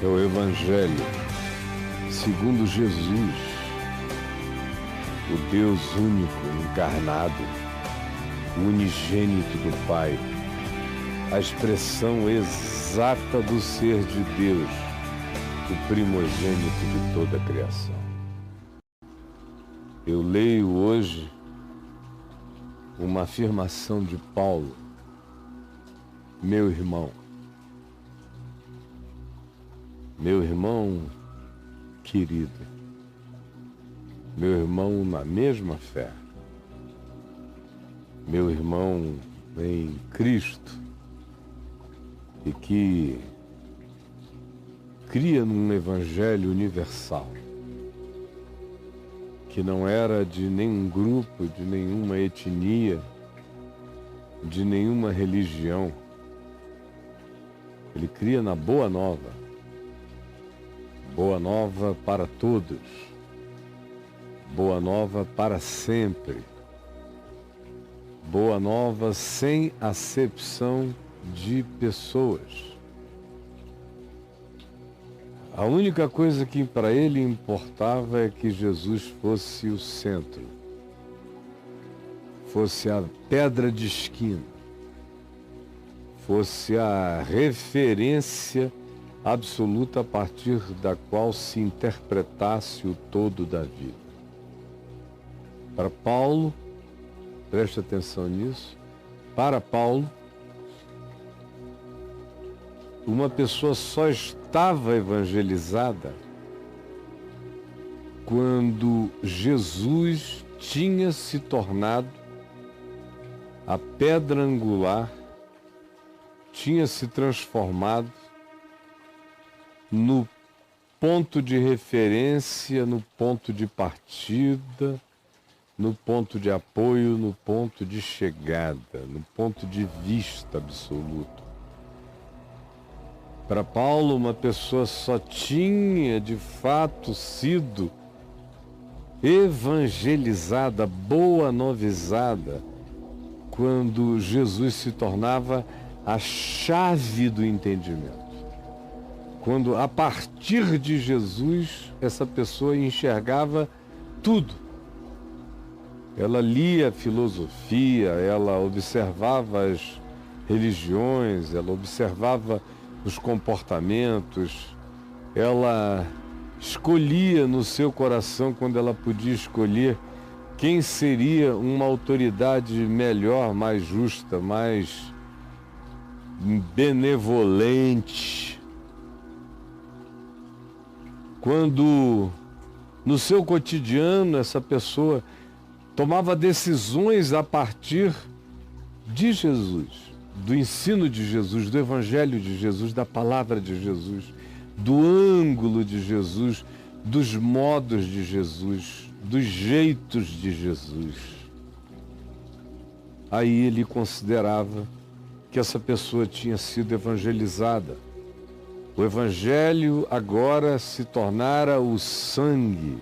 é o Evangelho segundo Jesus, o Deus único, encarnado, o unigênito do Pai, a expressão exata do ser de Deus, o primogênito de toda a criação. Eu leio hoje uma afirmação de Paulo, meu irmão querido, meu irmão na mesma fé, meu irmão em Cristo, e que cria num evangelho universal, que não era de nenhum grupo, de nenhuma etnia, de nenhuma religião. Ele cria na Boa Nova para todos, Boa Nova para sempre, Boa Nova sem acepção de pessoas. A única coisa que para ele importava é que Jesus fosse o centro, fosse a pedra de esquina, fosse a referência absoluta a partir da qual se interpretasse o todo da vida. Para Paulo, preste atenção nisso, para Paulo, uma pessoa só estava evangelizada quando Jesus tinha se tornado a pedra angular, tinha se transformado no ponto de referência, no ponto de partida, no ponto de apoio, no ponto de chegada, no ponto de vista absoluto. Para Paulo, uma pessoa só tinha de fato sido evangelizada, boa novizada, quando Jesus se tornava a chave do entendimento. Quando, a partir de Jesus, essa pessoa enxergava tudo. Ela lia filosofia, ela observava as religiões, ela observava os comportamentos, ela escolhia no seu coração, quando ela podia escolher, quem seria uma autoridade melhor, mais justa, mais benevolente. Quando no seu cotidiano essa pessoa tomava decisões a partir de Jesus, do ensino de Jesus, do Evangelho de Jesus, da palavra de Jesus, do ângulo de Jesus, dos modos de Jesus, dos jeitos de Jesus. Aí ele considerava que essa pessoa tinha sido evangelizada. O Evangelho agora se tornara o sangue,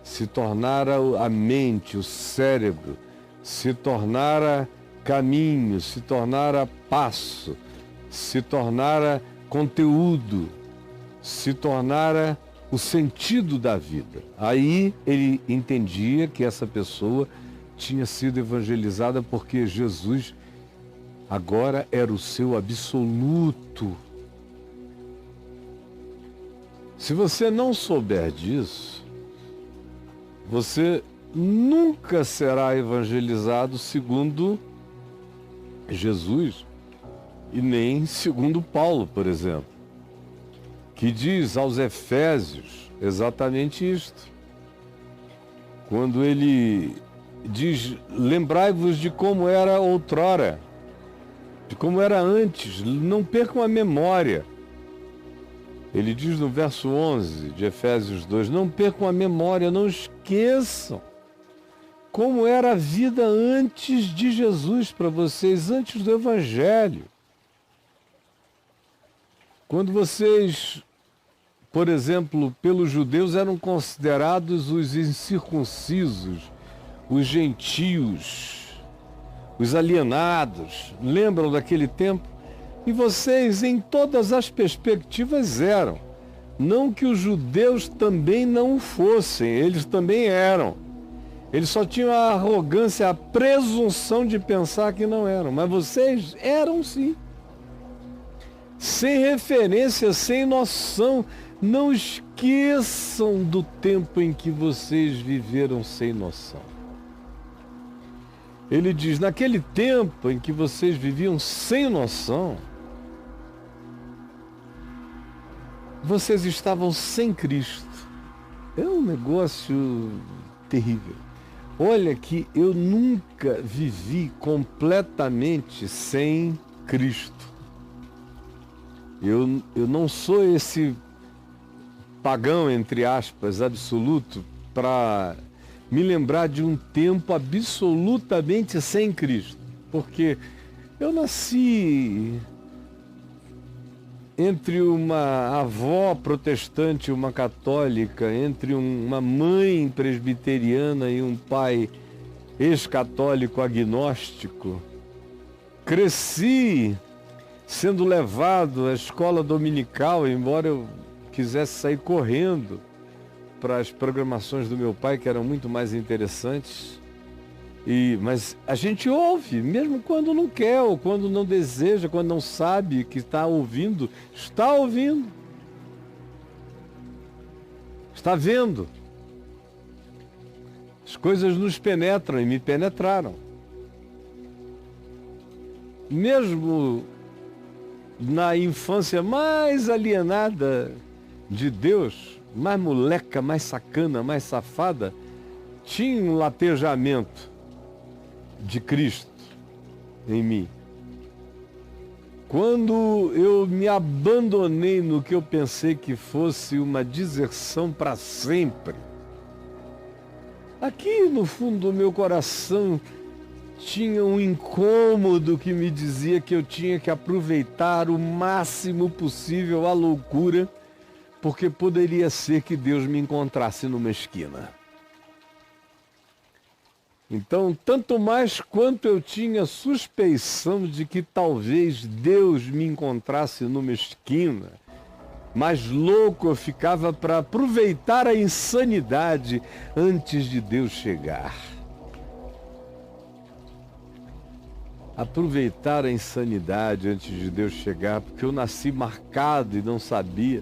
se tornara a mente, o cérebro, se tornara caminho, se tornara passo, se tornara conteúdo, se tornara o sentido da vida. Aí ele entendia que essa pessoa tinha sido evangelizada porque Jesus agora era o seu absoluto. Se você não souber disso, você nunca será evangelizado segundo Jesus e nem segundo Paulo, por exemplo, que diz aos Efésios exatamente isto. Quando ele diz, lembrai-vos de como era outrora, de como era antes, não percam a memória. Ele diz no verso 11 de Efésios 2, não percam a memória, não esqueçam como era a vida antes de Jesus para vocês, antes do Evangelho. Quando vocês, por exemplo, pelos judeus eram considerados os incircuncisos, os gentios, os alienados, lembram daquele tempo? E vocês, em todas as perspectivas, eram. Não que os judeus também não fossem, eles também eram. Eles só tinham a arrogância, a presunção de pensar que não eram. Mas vocês eram sim. Sem referência, sem noção. Não esqueçam do tempo em que vocês viveram sem noção. Ele diz, naquele tempo em que vocês viviam sem noção, vocês estavam sem Cristo. É um negócio terrível. Olha que eu nunca vivi completamente sem Cristo. Eu não sou esse pagão, entre aspas, absoluto, para me lembrar de um tempo absolutamente sem Cristo. Porque eu nasci entre uma avó protestante e uma católica, entre uma mãe presbiteriana e um pai ex-católico agnóstico. Cresci sendo levado à escola dominical, embora eu quisesse sair correndo para as programações do meu pai, que eram muito mais interessantes. Mas a gente ouve, mesmo quando não quer, ou quando não deseja, quando não sabe que está ouvindo, está ouvindo. Está vendo. As coisas nos penetram e me penetraram. Mesmo na infância mais alienada de Deus, mais moleca, mais sacana, mais safada, tinha um latejamento de Cristo em mim. Quando eu me abandonei no que eu pensei que fosse uma deserção para sempre, aqui no fundo do meu coração tinha um incômodo que me dizia que eu tinha que aproveitar o máximo possível a loucura, porque poderia ser que Deus me encontrasse numa esquina. Então, tanto mais quanto eu tinha suspeição de que talvez Deus me encontrasse numa esquina, mais louco eu ficava para aproveitar a insanidade antes de Deus chegar. Aproveitar a insanidade antes de Deus chegar, porque eu nasci marcado e não sabia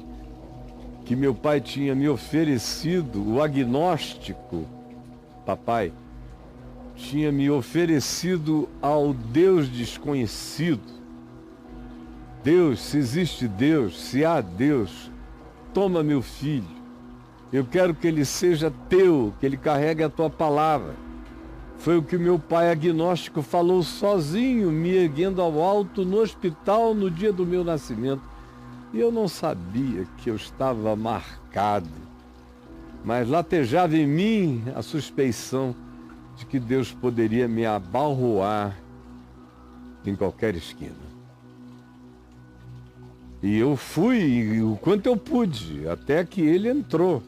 que meu pai tinha me oferecido, o agnóstico, papai, tinha me oferecido ao Deus desconhecido. Deus, se existe Deus, se há Deus, toma meu filho. Eu quero que ele seja teu, que ele carregue a tua palavra. Foi o que meu pai agnóstico falou sozinho, me erguendo ao alto no hospital no dia do meu nascimento. E eu não sabia que eu estava marcado, mas latejava em mim a suspeição de que Deus poderia me abalroar em qualquer esquina. E eu fui o quanto eu pude, até que ele entrou.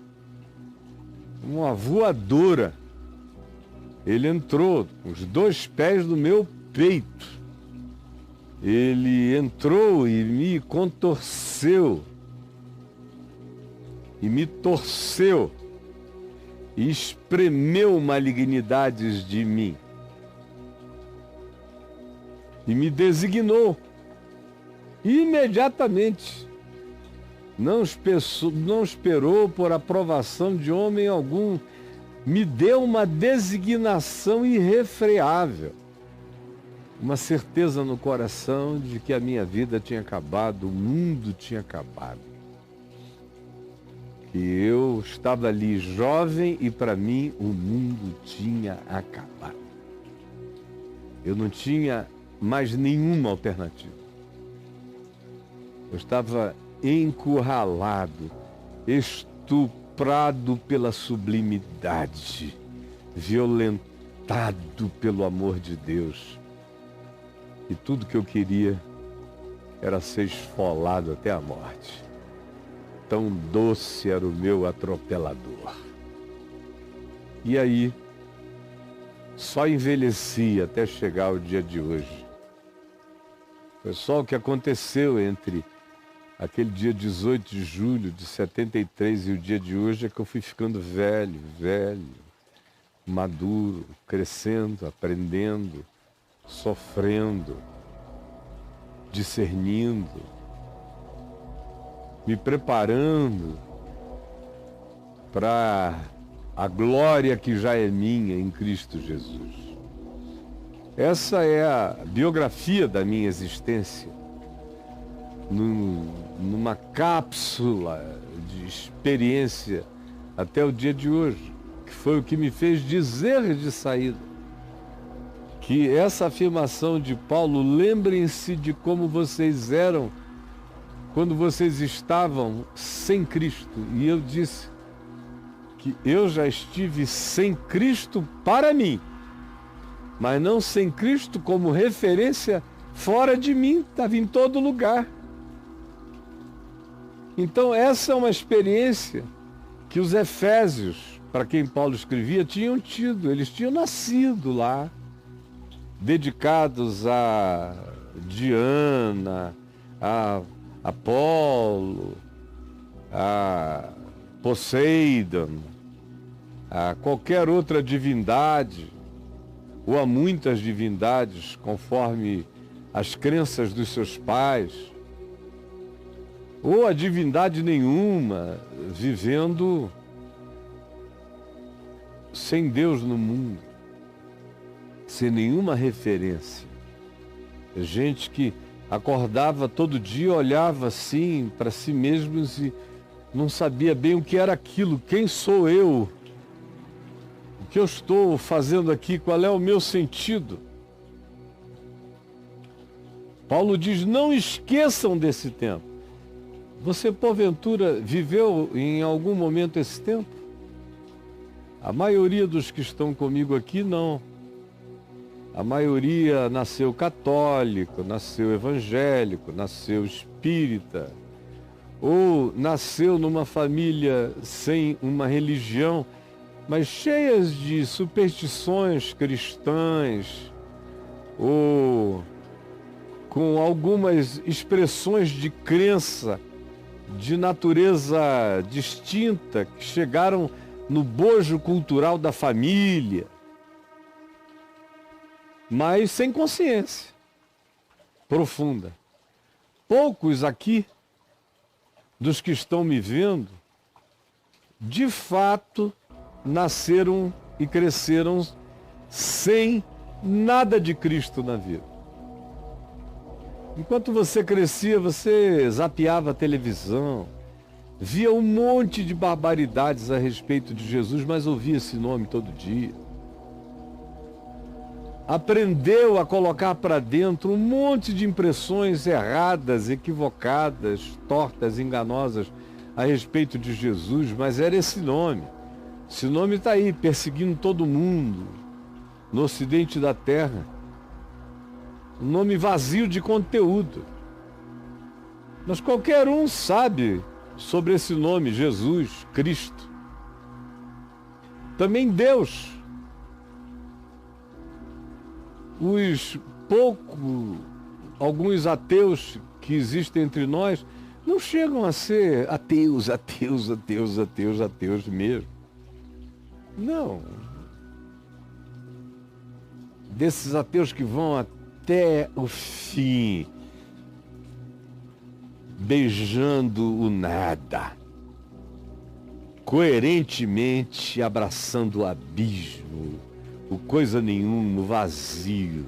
Uma voadora. Ele entrou com os 2 pés no meu peito. Ele entrou e me contorceu. E me torceu. E espremeu malignidades de mim. E me designou. Imediatamente. Não esperou por aprovação de homem algum. Me deu uma designação irrefreável. Uma certeza no coração de que a minha vida tinha acabado, o mundo tinha acabado. Que eu estava ali jovem e para mim o mundo tinha acabado. Eu não tinha mais nenhuma alternativa. Eu estava encurralado, estuprado pela sublimidade, violentado pelo amor de Deus. E tudo que eu queria era ser esfolado até a morte. Tão doce era o meu atropelador. E aí, só envelheci até chegar o dia de hoje. Foi só o que aconteceu entre aquele dia 18 de julho de 73 e o dia de hoje é que eu fui ficando velho, maduro, crescendo, aprendendo, sofrendo, discernindo, me preparando para a glória que já é minha em Cristo Jesus. Essa é a biografia da minha existência, numa cápsula de experiência até o dia de hoje, que foi o que me fez dizer de saída que essa afirmação de Paulo, lembrem-se de como vocês eram quando vocês estavam sem Cristo. E eu disse que eu já estive sem Cristo para mim, mas não sem Cristo como referência fora de mim, estava em todo lugar. Então essa é uma experiência que os efésios, para quem Paulo escrevia, tinham tido. Eles tinham nascido lá, dedicados a Diana, a Apolo, a Poseidon, a qualquer outra divindade, ou a muitas divindades, conforme as crenças dos seus pais, ou a divindade nenhuma, vivendo sem Deus no mundo, sem nenhuma referência. Gente que acordava todo dia, olhava assim para si mesmos e não sabia bem o que era aquilo. Quem sou eu? O que eu estou fazendo aqui? Qual é o meu sentido? Paulo diz, não esqueçam desse tempo. Você, porventura, viveu em algum momento esse tempo? A maioria dos que estão comigo aqui, não. A maioria nasceu católico, nasceu evangélico, nasceu espírita, ou nasceu numa família sem uma religião, mas cheias de superstições cristãs, ou com algumas expressões de crença de natureza distinta, que chegaram no bojo cultural da família, mas sem consciência profunda. Poucos aqui, dos que estão me vendo, de fato nasceram e cresceram sem nada de Cristo na vida. Enquanto você crescia, você zapeava a televisão, via um monte de barbaridades a respeito de Jesus, mas ouvia esse nome todo dia. Aprendeu a colocar para dentro um monte de impressões erradas, equivocadas, tortas, enganosas a respeito de Jesus, mas era esse nome. Esse nome está aí, perseguindo todo mundo no ocidente da terra. Um nome vazio de conteúdo. Mas qualquer um sabe sobre esse nome, Jesus, Cristo. Também Deus. Alguns ateus que existem entre nós, não chegam a ser ateus mesmo. Não. Desses ateus que vão até o fim, beijando o nada, coerentemente abraçando o abismo, o coisa nenhuma, o vazio,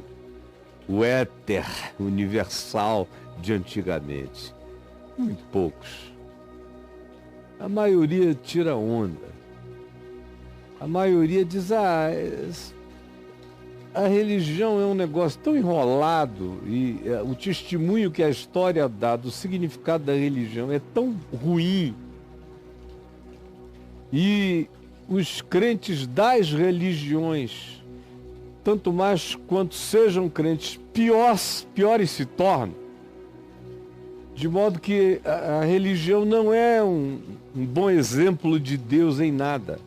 o éter universal de antigamente. Muito poucos. A maioria tira onda. A maioria diz, a religião é um negócio tão enrolado e o testemunho que a história dá do significado da religião é tão ruim. E os crentes das religiões, tanto mais quanto sejam crentes, piores se tornam. De modo que a religião não é um bom exemplo de Deus em nada.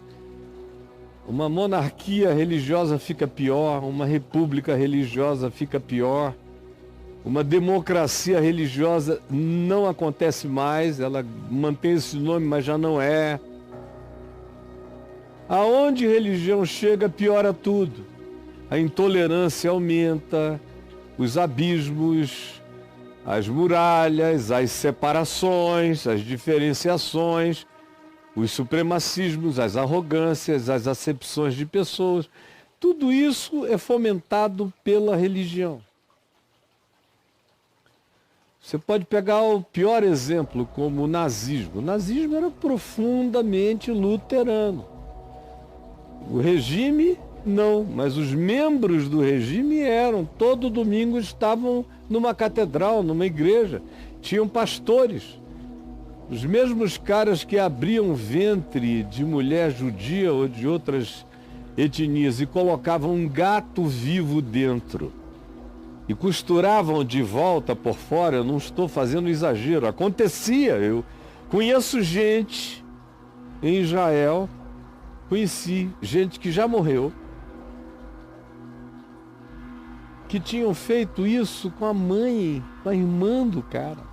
Uma monarquia religiosa fica pior, uma república religiosa fica pior, Uma democracia religiosa não acontece mais, ela mantém esse nome, mas já não é. Aonde religião chega, piora tudo. A intolerância aumenta, os abismos, as muralhas, as separações, as diferenciações, os supremacismos, as arrogâncias, as acepções de pessoas. Tudo isso é fomentado pela religião. Você pode pegar o pior exemplo, como o nazismo. O nazismo era profundamente luterano. O regime, não, mas os membros do regime eram. Todo domingo estavam numa catedral, numa igreja. Tinham pastores. Os mesmos caras que abriam ventre de mulher judia ou de outras etnias e colocavam um gato vivo dentro e costuravam de volta por fora, eu não estou fazendo exagero, acontecia. Eu conheço gente em Israel, conheci gente que já morreu, que tinham feito isso com a mãe, com a irmã do cara.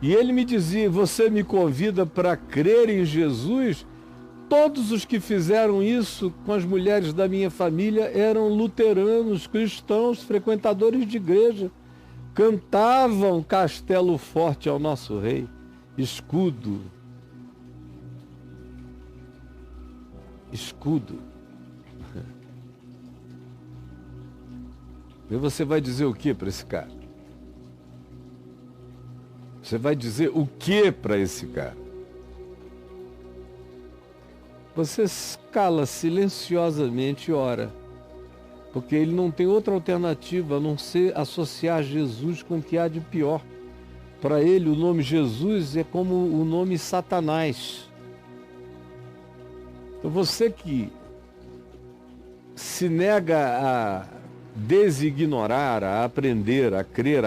E ele me dizia: você me convida para crer em Jesus? Todos os que fizeram isso com as mulheres da minha família eram luteranos, cristãos, frequentadores de igreja. Cantavam Castelo Forte ao nosso rei, escudo. Escudo. E você vai dizer o que para esse cara? Você vai dizer o que para esse cara? Você cala silenciosamente e ora, porque ele não tem outra alternativa a não ser associar Jesus com o que há de pior. Para ele, o nome Jesus é como o nome Satanás. Então você que se nega a designorar, a aprender, a crer,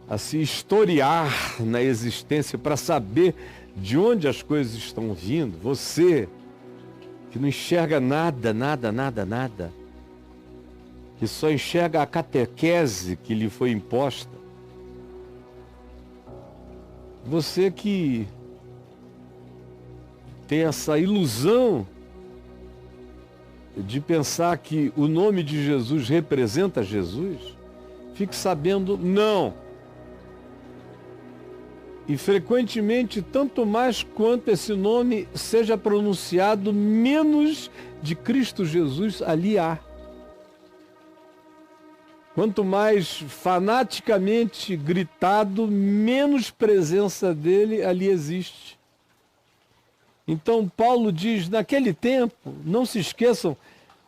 a se historiar na existência para saber de onde as coisas estão vindo, você que não enxerga nada, que só enxerga a catequese que lhe foi imposta, você que tem essa ilusão de pensar que o nome de Jesus representa Jesus, fique sabendo, não. E frequentemente, tanto mais quanto esse nome seja pronunciado, menos de Cristo Jesus ali há. Quanto mais fanaticamente gritado, menos presença dele ali existe. Então Paulo diz, naquele tempo, não se esqueçam,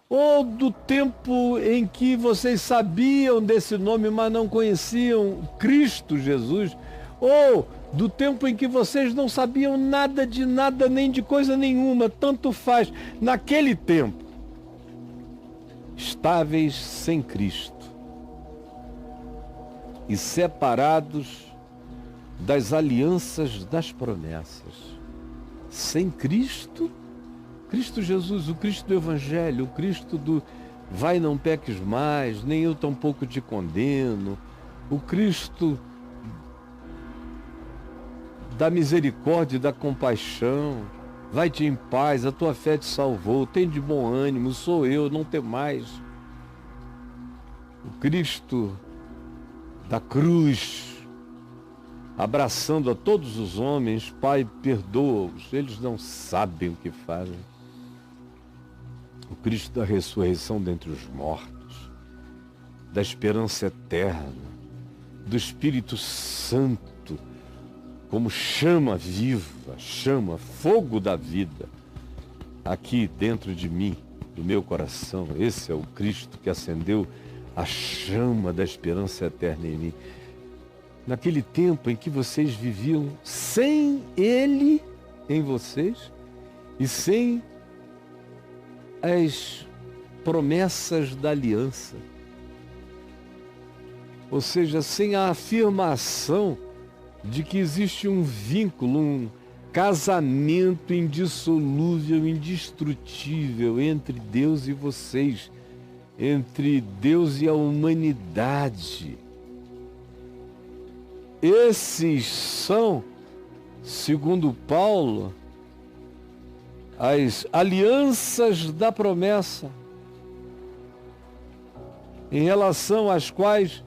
ou do tempo em que vocês sabiam desse nome, mas não conheciam Cristo Jesus, ou do tempo em que vocês não sabiam nada de nada, nem de coisa nenhuma, tanto faz. Naquele tempo, estáveis sem Cristo e separados das alianças das promessas. Sem Cristo, Cristo Jesus, o Cristo do Evangelho, o Cristo do vai não peques mais, nem eu tampouco te condeno, o Cristo da misericórdia e da compaixão, vai-te em paz, a tua fé te salvou, tem de bom ânimo, sou eu, não tem mais. O Cristo da cruz, abraçando a todos os homens, Pai, perdoa-os, eles não sabem o que fazem. O Cristo da ressurreição dentre os mortos, da esperança eterna, do Espírito Santo, como chama viva, chama, fogo da vida, aqui dentro de mim, do meu coração. Esse é o Cristo que acendeu a chama da esperança eterna em mim. Naquele tempo em que vocês viviam sem Ele em vocês e sem as promessas da aliança, ou seja, sem a afirmação de que existe um vínculo, um casamento indissolúvel, indestrutível entre Deus e vocês, entre Deus e a humanidade. Esses são, segundo Paulo, as alianças da promessa, em relação às quais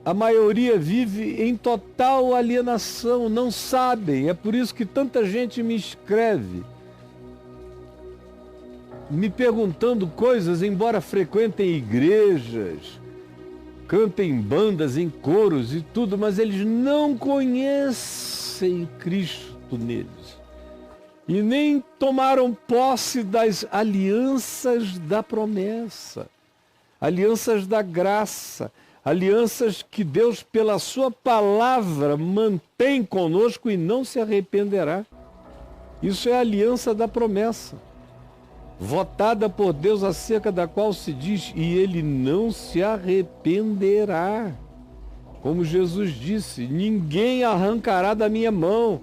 a maioria vive em total alienação, não sabem. É por isso que tanta gente me escreve, me perguntando coisas, embora frequentem igrejas, cantem bandas, em coros e tudo, mas eles não conhecem Cristo neles. E nem tomaram posse das alianças da promessa, alianças da graça, alianças que Deus, pela sua palavra, mantém conosco e não se arrependerá. Isso é a aliança da promessa, votada por Deus, acerca da qual se diz, e ele não se arrependerá. Como Jesus disse, ninguém arrancará da minha mão.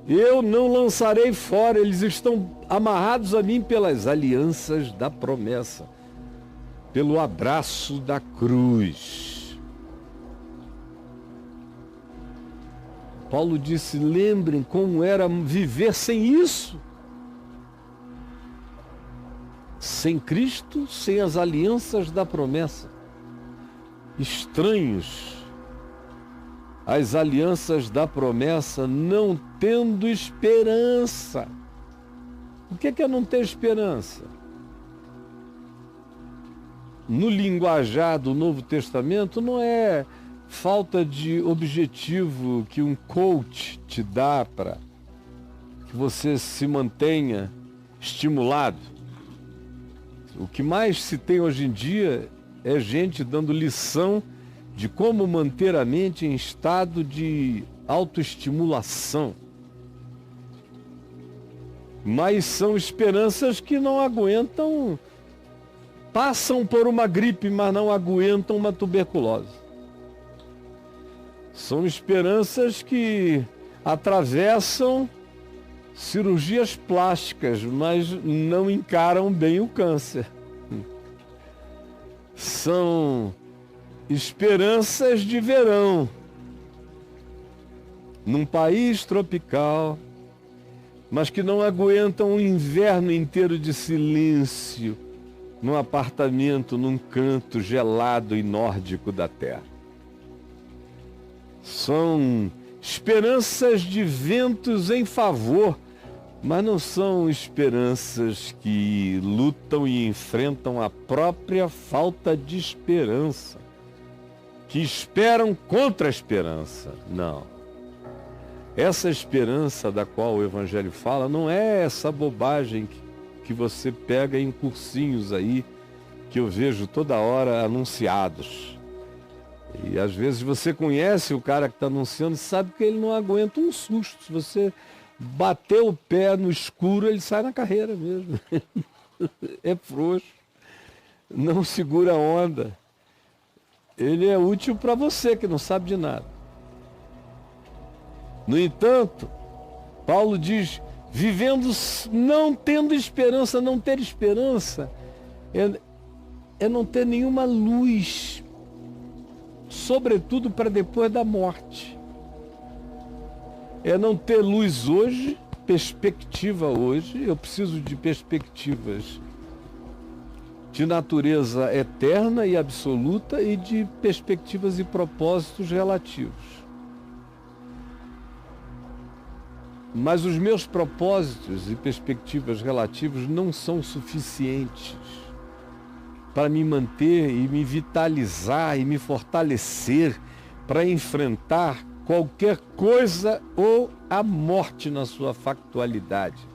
Eu não lançarei fora, eles estão amarrados a mim pelas alianças da promessa, pelo abraço da cruz. Paulo disse, lembrem como era viver sem isso. Sem Cristo, sem as alianças da promessa. Estranhos às alianças da promessa, não tendo esperança. O que é não ter esperança? No linguajar do Novo Testamento, não é falta de objetivo que um coach te dá para que você se mantenha estimulado. O que mais se tem hoje em dia é gente dando lição de como manter a mente em estado de autoestimulação. Mas são esperanças que não aguentam, passam por uma gripe, mas não aguentam uma tuberculose. São esperanças que atravessam cirurgias plásticas, mas não encaram bem o câncer. São esperanças de verão, num país tropical, mas que não aguentam um inverno inteiro de silêncio, num apartamento, num canto gelado e nórdico da terra. São esperanças de ventos em favor, mas não são esperanças que lutam e enfrentam a própria falta de esperança, que esperam contra a esperança. Não. Essa esperança da qual o Evangelho fala não é essa bobagem que você pega em cursinhos aí, que eu vejo toda hora anunciados. E às vezes você conhece o cara que está anunciando, sabe que ele não aguenta um susto. Se você bater o pé no escuro, ele sai na carreira mesmo. É frouxo, não segura a onda. Ele é útil para você que não sabe de nada. No entanto, Paulo diz, vivendo não tendo esperança, não ter esperança é não ter nenhuma luz, sobretudo para depois da morte. É não ter luz hoje, perspectiva hoje. Eu preciso de perspectivas de natureza eterna e absoluta e de perspectivas e propósitos relativos. Mas os meus propósitos e perspectivas relativos não são suficientes para me manter e me vitalizar e me fortalecer para enfrentar qualquer coisa ou a morte na sua factualidade,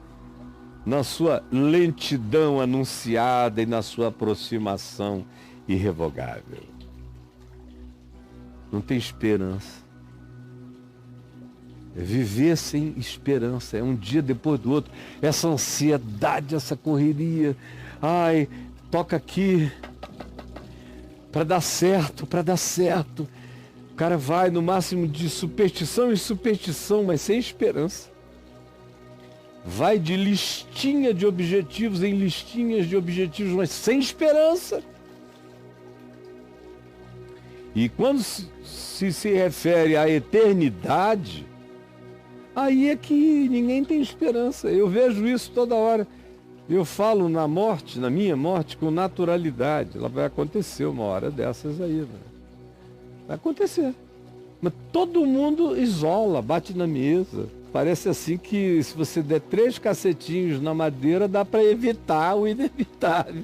na sua lentidão anunciada e na sua aproximação irrevogável. Não tem esperança. É viver sem esperança, é um dia depois do outro, essa ansiedade, essa correria, ai, toca aqui, para dar certo, para dar certo. O cara vai no máximo de superstição em superstição, mas sem esperança. vai de listinha de objetivos em listinhas de objetivos, mas sem esperança. E quando se refere à eternidade, aí é que ninguém tem esperança. Eu vejo isso toda hora. Eu falo na morte, na minha morte, com naturalidade. Ela vai acontecer uma hora dessas aí, né? Vai acontecer. Mas todo mundo isola, bate na mesa. Parece assim que se você der 3 cacetinhos na madeira, dá para evitar o inevitável.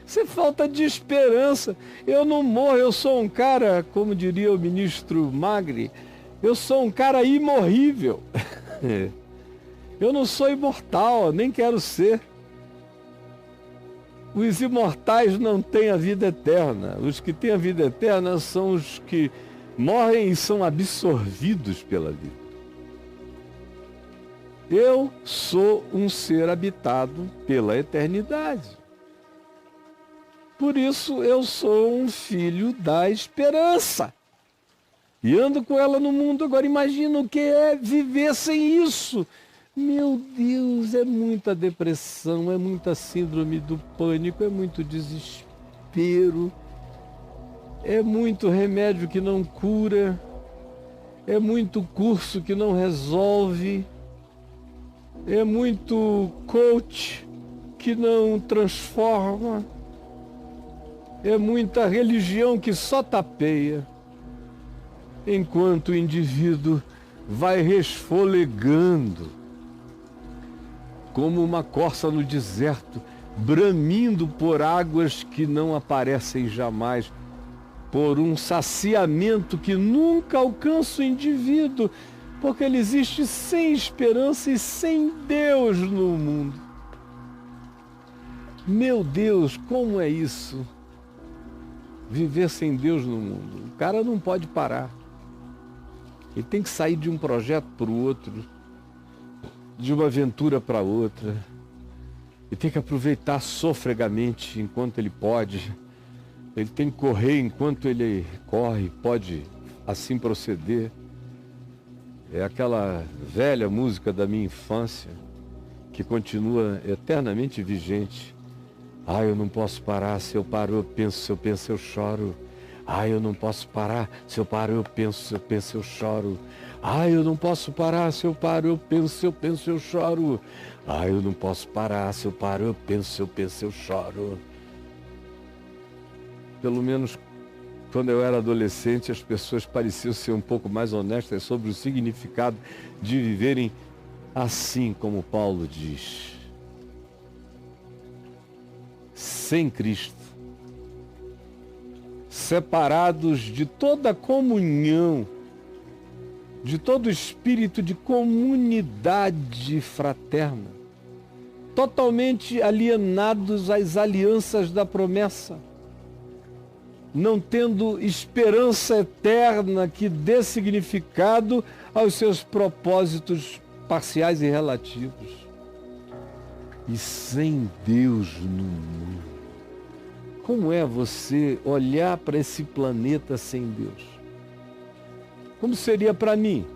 Isso é falta de esperança. Eu não morro, eu sou um cara, como diria o ministro Magri, eu sou um cara imorrível. Eu não sou imortal, nem quero ser. Os imortais não têm a vida eterna. Os que têm a vida eterna são os que morrem e são absorvidos pela vida. Eu sou um ser habitado pela eternidade. Por isso eu sou um filho da esperança. E ando com ela no mundo. Agora imagina o que é viver sem isso. Meu Deus, é muita depressão, é muita síndrome do pânico, é muito desespero, é muito remédio que não cura, é muito curso que não resolve, é muito coach que não transforma, é muita religião que só tapeia, enquanto o indivíduo vai resfolegando como uma corça no deserto, bramindo por águas que não aparecem jamais, por um saciamento que nunca alcança o indivíduo, porque ele existe sem esperança e sem Deus no mundo. Meu Deus, como é isso? Viver sem Deus no mundo. O cara não pode parar. Ele tem que sair de um projeto para o outro, de uma aventura para outra, e tem que aproveitar sofregamente enquanto ele pode. Ele tem que correr enquanto ele corre, pode assim proceder. É aquela velha música da minha infância que continua eternamente vigente. Ah, eu não posso parar, se eu paro eu penso, se eu penso eu choro. Ah, eu não posso parar, se eu paro eu penso, se eu penso eu choro. Ah, eu não posso parar, se eu paro eu penso, se eu penso eu choro. Ah, eu não posso parar, se eu paro eu penso, se eu penso eu choro. Pelo menos quando eu era adolescente, as pessoas pareciam ser um pouco mais honestas sobre o significado de viverem assim, como Paulo diz. Sem Cristo. Separados de toda comunhão, de todo espírito de comunidade fraterna, totalmente alienados às alianças da promessa, não tendo esperança eterna que dê significado aos seus propósitos parciais e relativos, e sem Deus no mundo. Como é você olhar para esse planeta sem Deus? Como seria para mim?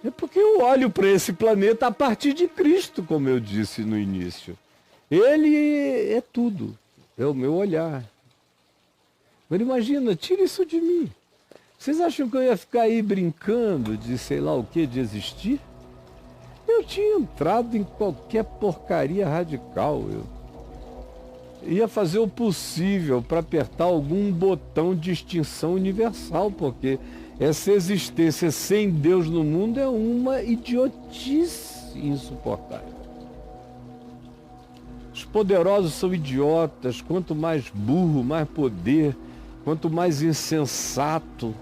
É porque eu olho para esse planeta a partir de Cristo, como eu disse no início. Ele é tudo, é o meu olhar. Mas imagina, tira isso de mim. Vocês acham que eu ia ficar aí brincando de sei lá o que, de existir? Eu tinha entrado em qualquer porcaria radical. Eu ia fazer o possível para apertar algum botão de extinção universal, porque essa existência sem Deus no mundo é uma idiotice insuportável. Os poderosos são idiotas, quanto mais burro, mais poder, quanto mais insensato,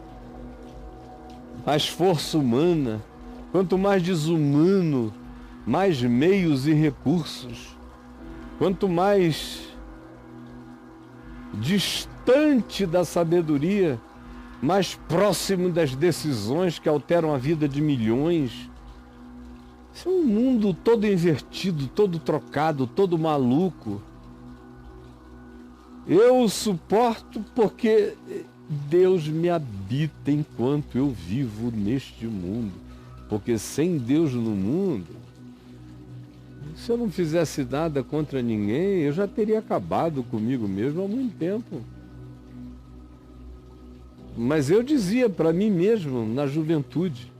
mais força humana, quanto mais desumano, mais meios e recursos, quanto mais distante da sabedoria, mais próximo das decisões que alteram a vida de milhões. Isso é um mundo todo invertido, todo trocado, todo maluco. Eu o suporto porque Deus me habita enquanto eu vivo neste mundo. porque sem Deus no mundo, se eu não fizesse nada contra ninguém, eu já teria acabado comigo mesmo há muito tempo. Mas eu dizia para mim mesmo, na juventude,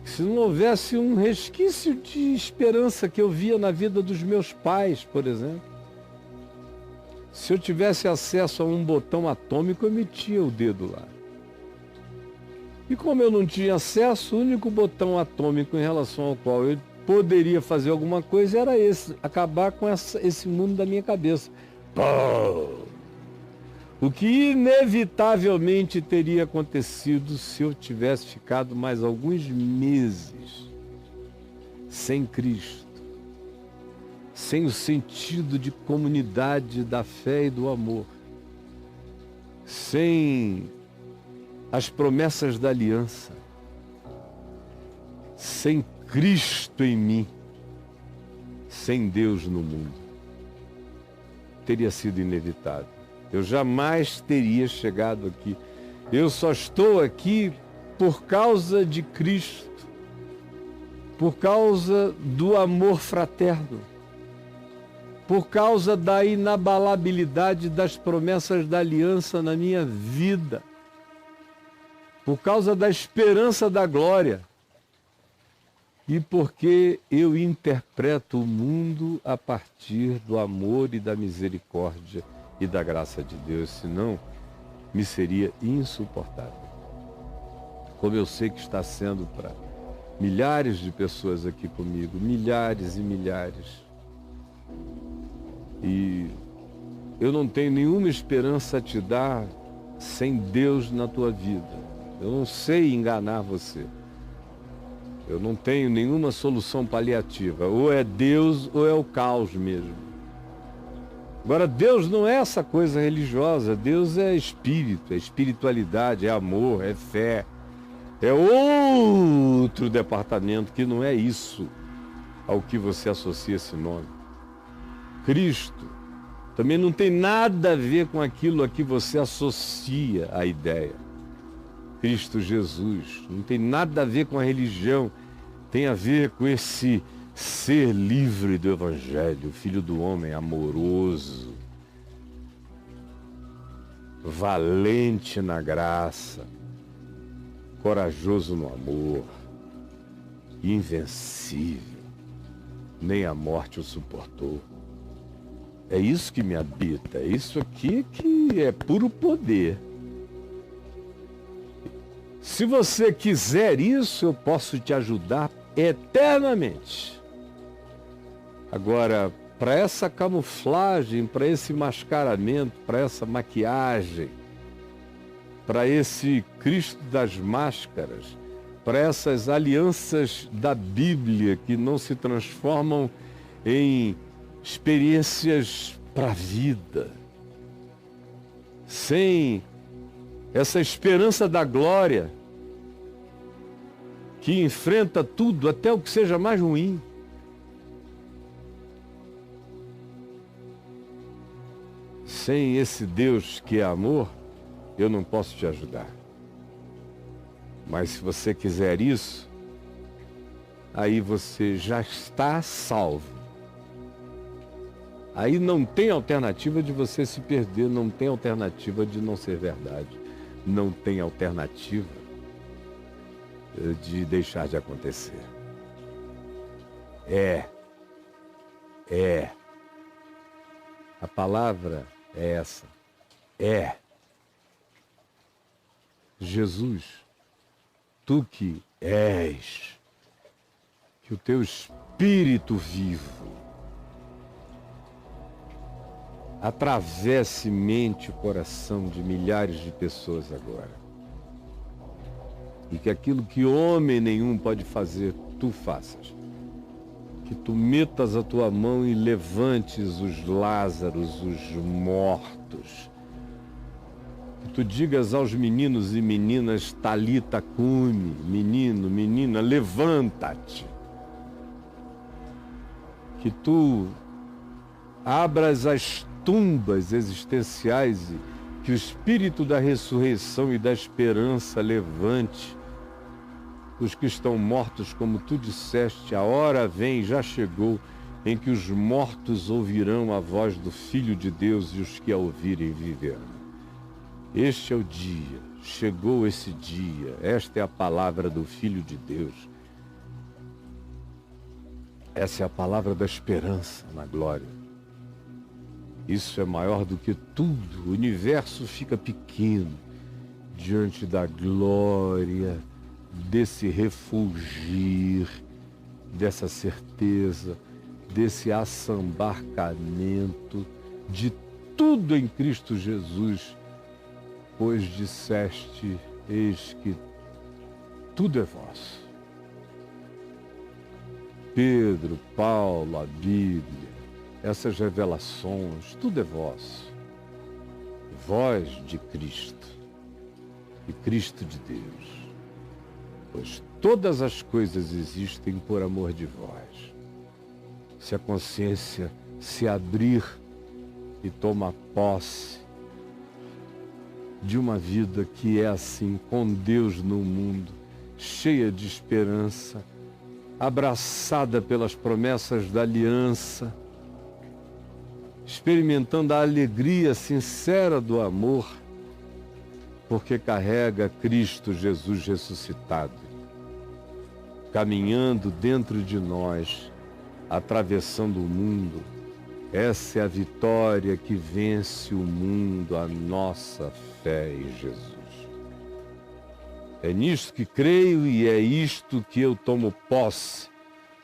que se não houvesse um resquício de esperança que eu via na vida dos meus pais, por exemplo, se eu tivesse acesso a um botão atômico, eu metia o dedo lá. E como eu não tinha acesso, o único botão atômico em relação ao qual eu poderia fazer alguma coisa era esse, acabar com esse mundo da minha cabeça. Pô! O que inevitavelmente teria acontecido se eu tivesse ficado mais alguns meses sem Cristo, sem o sentido de comunidade da fé e do amor, sem as promessas da aliança, sem Cristo em mim, sem Deus no mundo. Teria sido inevitável. Eu jamais teria chegado aqui. Eu só estou aqui por causa de Cristo, por causa do amor fraterno, por causa da inabalabilidade das promessas da aliança na minha vida, por causa da esperança da glória e porque eu interpreto o mundo a partir do amor e da misericórdia e da graça de Deus, senão me seria insuportável. Como eu sei que está sendo para milhares de pessoas aqui comigo, milhares e milhares. E eu não tenho nenhuma esperança a te dar sem Deus na tua vida. Eu não sei enganar você. Eu não tenho nenhuma solução paliativa. Ou é Deus ou é o caos mesmo. Agora, Deus não é essa coisa religiosa. Deus é espírito, é espiritualidade, é amor, é fé. É outro departamento que não é isso ao que você associa esse nome. Cristo também não tem nada a ver com aquilo a que você associa a ideia. Cristo Jesus não tem nada a ver com a religião, tem a ver com esse ser livre do Evangelho, Filho do homem amoroso, valente na graça, corajoso no amor, invencível, nem a morte o suportou. É isso que me habita, é isso aqui que é puro poder. Se você quiser isso, eu posso te ajudar eternamente. Agora, para essa camuflagem, para esse mascaramento, para essa maquiagem, para esse Cristo das máscaras, para essas alianças da Bíblia que não se transformam em experiências para a vida, sem essa esperança da glória que enfrenta tudo, até o que seja mais ruim. Sem esse Deus que é amor, eu não posso te ajudar. Mas se você quiser isso, aí você já está salvo. Aí não tem alternativa de você se perder, não tem alternativa de não ser verdade, não tem alternativa de deixar de acontecer. A palavra é essa. É. Jesus, tu que és, que o teu Espírito vivo atravesse mente e coração de milhares de pessoas agora. E que aquilo que homem nenhum pode fazer, tu faças. Que tu metas a tua mão e levantes os Lázaros, os mortos. Que tu digas aos meninos e meninas, Talita cumi, menino, menina, levanta-te. Que tu abras as tumbas existenciais e que o Espírito da ressurreição e da esperança levante os que estão mortos, como tu disseste, a hora vem, já chegou, em que os mortos ouvirão a voz do Filho de Deus e os que a ouvirem viverão. Este é o dia, chegou esse dia, esta é a palavra do Filho de Deus. Essa é a palavra da esperança na glória. Isso é maior do que tudo, o universo fica pequeno diante da glória desse refulgir, dessa certeza, desse assambarcamento de tudo em Cristo Jesus, pois disseste, eis que tudo é vosso. Pedro, Paulo, a Bíblia, essas revelações, tudo é vosso. Voz de Cristo e Cristo de Deus, pois todas as coisas existem por amor de vós. Se a consciência se abrir e tomar posse de uma vida que é assim, com Deus no mundo, cheia de esperança, abraçada pelas promessas da aliança, experimentando a alegria sincera do amor, porque carrega Cristo Jesus ressuscitado, caminhando dentro de nós, atravessando o mundo. Essa é a vitória que vence o mundo, a nossa fé em Jesus. É nisto que creio e é isto que eu tomo posse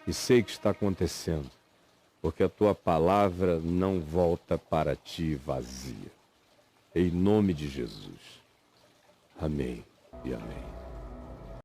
e sei que está acontecendo, porque a tua palavra não volta para ti vazia. Em nome de Jesus. Amém e amém.